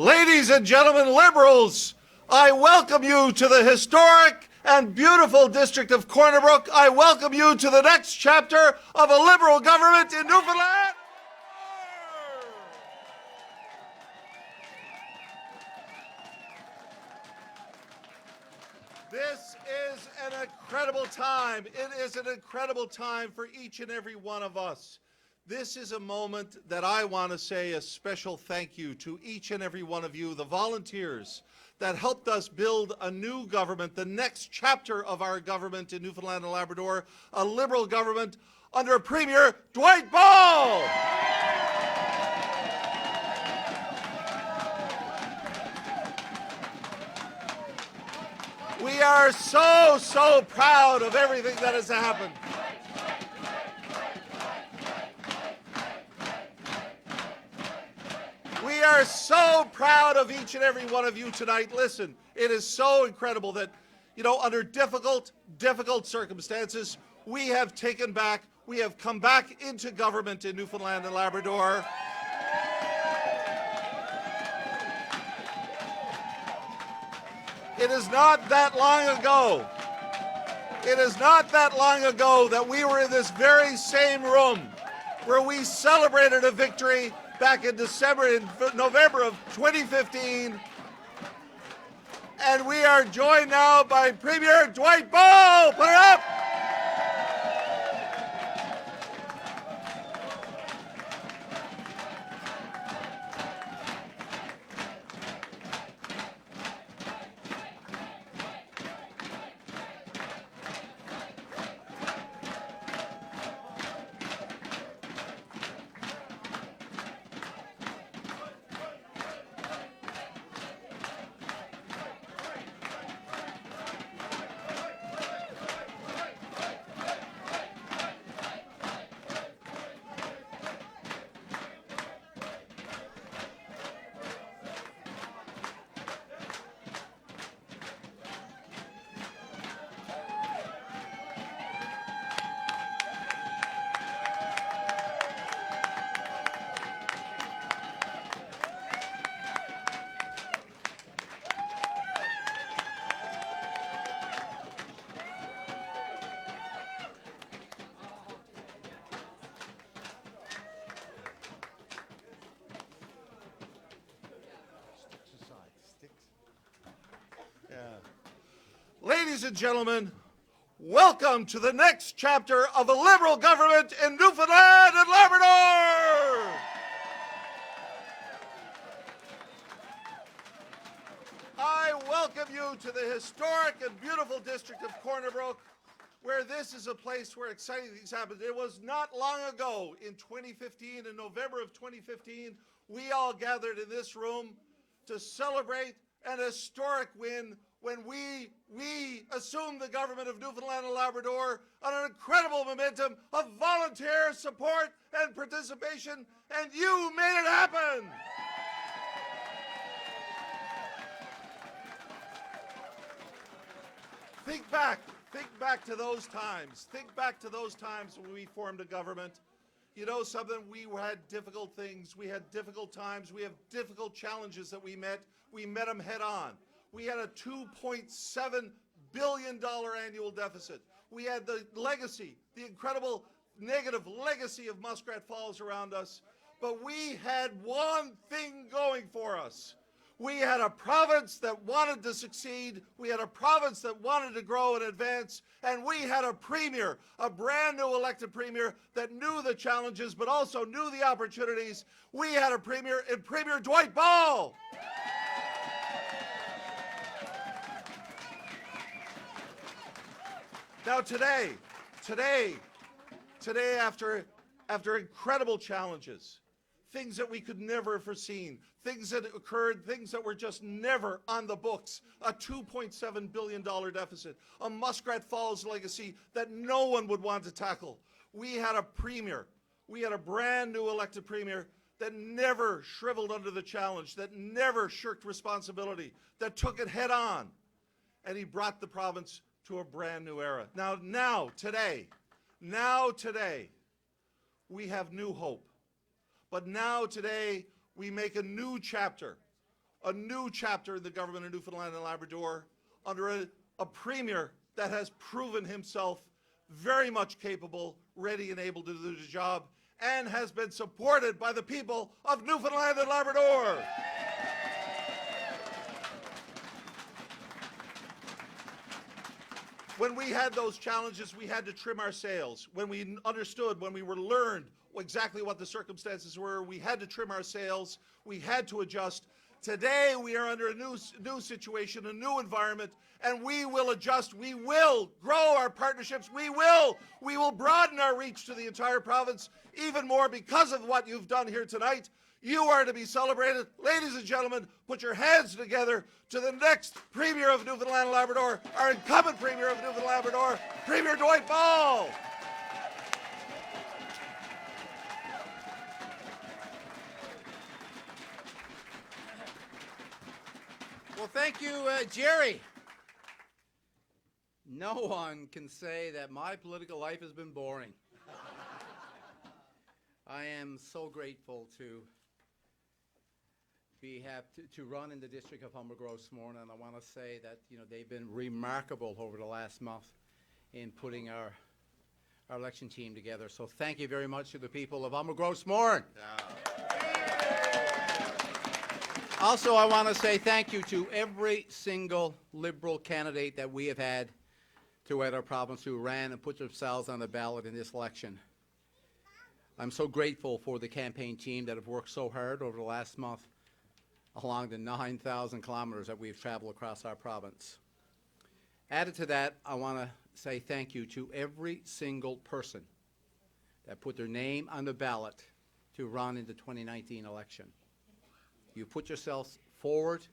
Ladies and gentlemen, Liberals, I welcome you to the historic and beautiful district of Corner Brook. I welcome you to the next chapter of a Liberal government in Newfoundland. This is an incredible time. It is an incredible time for each and every one of us. This is a moment that I want to say a special thank you to each and every one of you, the volunteers that helped us build a new government, the next chapter of our government in Newfoundland and Labrador, a Liberal government under Premier Dwight Ball. We are so proud of everything that has happened. We are so proud of each and every one of you tonight. Listen, it is so incredible that, under difficult circumstances, we have come back into government in Newfoundland and Labrador. It is not that long ago. It is not that long ago that we were in this very same room where we celebrated a victory back in November of 2015. And we are joined now by Premier Dwight Ball. Put it up. Ladies and gentlemen, welcome to the next chapter of a Liberal government in Newfoundland and Labrador! I welcome you to the historic and beautiful district of Corner Brook, where this is a place where exciting things happen. It was not long ago, in 2015, in November of 2015, we all gathered in this room to celebrate an historic win when we assumed the government of Newfoundland and Labrador on an incredible momentum of volunteer support and participation, and you made it happen. Think back to those times. Think back to those times when we formed a government. You know something, we had difficult things, we had difficult times, we have difficult challenges that we met them head on. We had a $2.7 billion annual deficit. We had the legacy, the incredible negative legacy of Muskrat Falls around us. But we had one thing going for us. We had a province that wanted to succeed. We had a province that wanted to grow and advance. And we had a premier, a brand new elected premier that knew the challenges but also knew the opportunities. We had a premier in Premier Dwight Ball. Now today, after incredible challenges, things that we could never have foreseen, things that occurred, things that were just never on the books, a $2.7 billion deficit, a Muskrat Falls legacy that no one would want to tackle. We had a premier, we had a brand new elected premier that never shriveled under the challenge, that never shirked responsibility, that took it head on, and he brought the province to a brand new era. Now today, we have new hope. But now today, we make a new chapter. a new chapter in the government of Newfoundland and Labrador under a Premier that has proven himself very much capable, ready and able to do the job, and has been supported by the people of Newfoundland and Labrador. When we had those challenges, we had to trim our sails. When we understood, when we learned exactly what the circumstances were, we had to trim our sails. We had to adjust. Today, we are under a new situation, a new environment, and we will adjust. We will grow our partnerships. We will broaden our reach to the entire province even more because of what you've done here tonight. You are to be celebrated. Ladies and gentlemen, put your hands together to the next Premier of Newfoundland and Labrador, our incumbent Premier of Newfoundland and Labrador, Premier Dwight Ball. Well, thank you, Jerry. No one can say that my political life has been boring. I am so grateful to run in the district of Humber Groves Mourne, and I want to say that they've been remarkable over the last month in putting our election team together. So thank you very much to the people of Humber Groves Mourne. Also, I want to say thank you to every single Liberal candidate that we have had throughout our province who ran and put themselves on the ballot in this election. I'm so grateful for the campaign team that have worked so hard over the last month along the 9,000 kilometers that we've traveled across our province. Added to that, I want to say thank you to every single person that put their name on the ballot to run in the 2019 election. You put yourselves forward,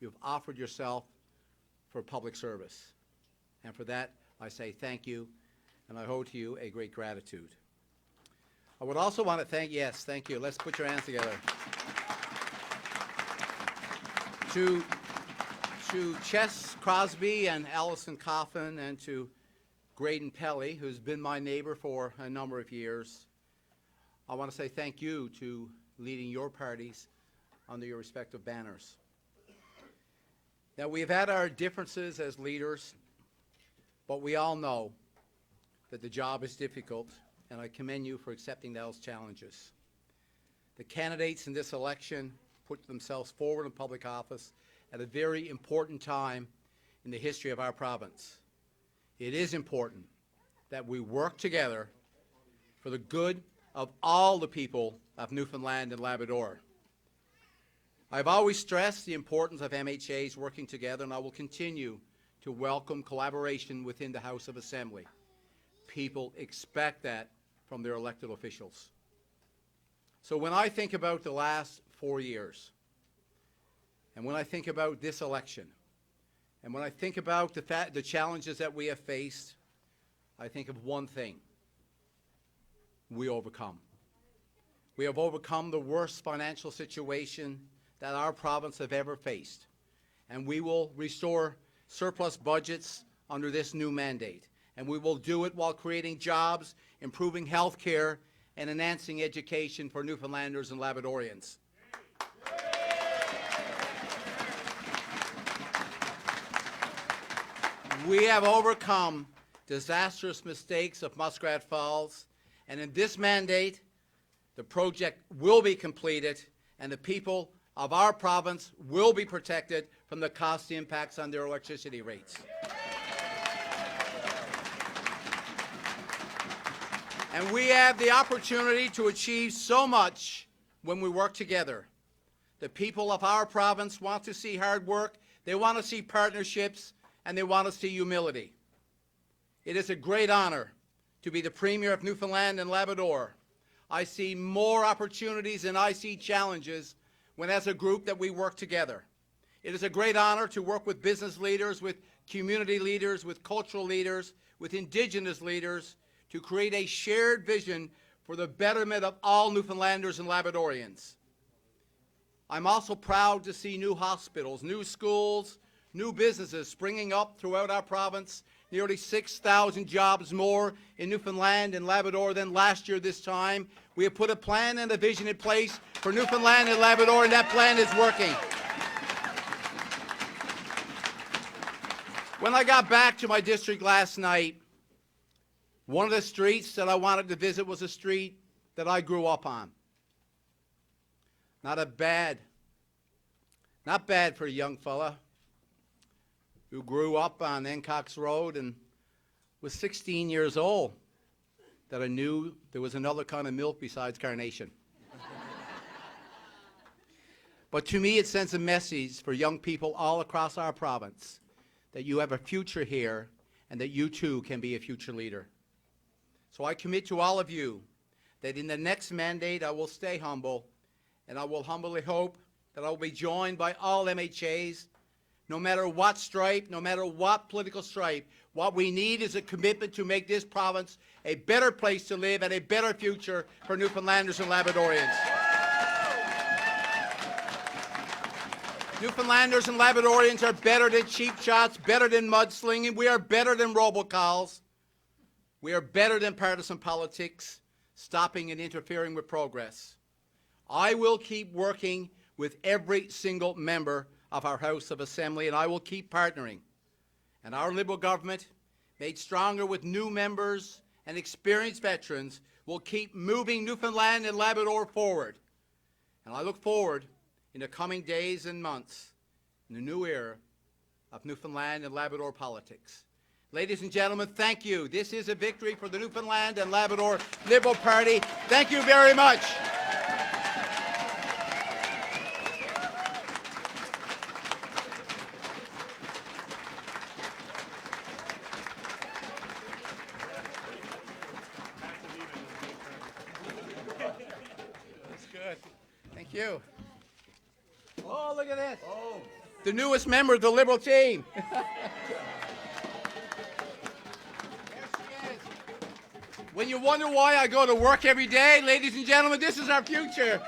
you've offered yourself for public service. And for that, I say thank you, and I owe to you a great gratitude. I would also want to thank you. Let's put your hands together. To Chess Crosby and Allison Coffin and to Graydon Pelly, who's been my neighbor for a number of years, I want to say thank you to leading your parties under your respective banners. Now, we've had our differences as leaders, but we all know that the job is difficult, and I commend you for accepting those challenges. The candidates in this election put themselves forward in public office at a very important time in the history of our province. It is important that we work together for the good of all the people of Newfoundland and Labrador. I've always stressed the importance of MHAs working together, and I will continue to welcome collaboration within the House of Assembly. People expect that from their elected officials. So when I think about the last 4 years, and when I think about this election, and when I think about the challenges that we have faced, I think of one thing: we overcome. We have overcome the worst financial situation that our province have ever faced, and we will restore surplus budgets under this new mandate, and we will do it while creating jobs, improving health care, and enhancing education for Newfoundlanders and Labradorians. We have overcome disastrous mistakes of Muskrat Falls, and in this mandate, the project will be completed, and the people of our province will be protected from the cost impacts on their electricity rates. And we have the opportunity to achieve so much when we work together. The people of our province want to see hard work, they want to see partnerships, and they want to see humility. It is a great honor to be the Premier of Newfoundland and Labrador. I see more opportunities and I see challenges when as a group that we work together. It is a great honor to work with business leaders, with community leaders, with cultural leaders, with Indigenous leaders, to create a shared vision for the betterment of all Newfoundlanders and Labradorians. I'm also proud to see new hospitals, new schools, new businesses springing up throughout our province, nearly 6,000 jobs more in Newfoundland and Labrador than last year this time. We have put a plan and a vision in place for Newfoundland and Labrador, and that plan is working. When I got back to my district last night, one of the streets that I wanted to visit was a street that I grew up on. Not bad for a young fella who grew up on Encox Road and was 16 years old that I knew there was another kind of milk besides carnation. But to me, it sends a message for young people all across our province that you have a future here and that you too can be a future leader. So I commit to all of you that in the next mandate I will stay humble, and I will humbly hope that I will be joined by all MHAs, no matter what stripe, no matter what political stripe. What we need is a commitment to make this province a better place to live and a better future for Newfoundlanders and Labradorians. Newfoundlanders and Labradorians are better than cheap shots, better than mudslinging. We are better than robocalls. We are better than partisan politics, stopping and interfering with progress. I will keep working with every single member of our House of Assembly, and I will keep partnering. And our Liberal government, made stronger with new members and experienced veterans, will keep moving Newfoundland and Labrador forward. And I look forward in the coming days and months in the new era of Newfoundland and Labrador politics. Ladies and gentlemen, thank you. This is a victory for the Newfoundland and Labrador Liberal Party. Thank you very much. That's good. Thank you. Oh, look at this. Oh. The newest member of the Liberal team. When you wonder why I go to work every day, ladies and gentlemen, this is our future.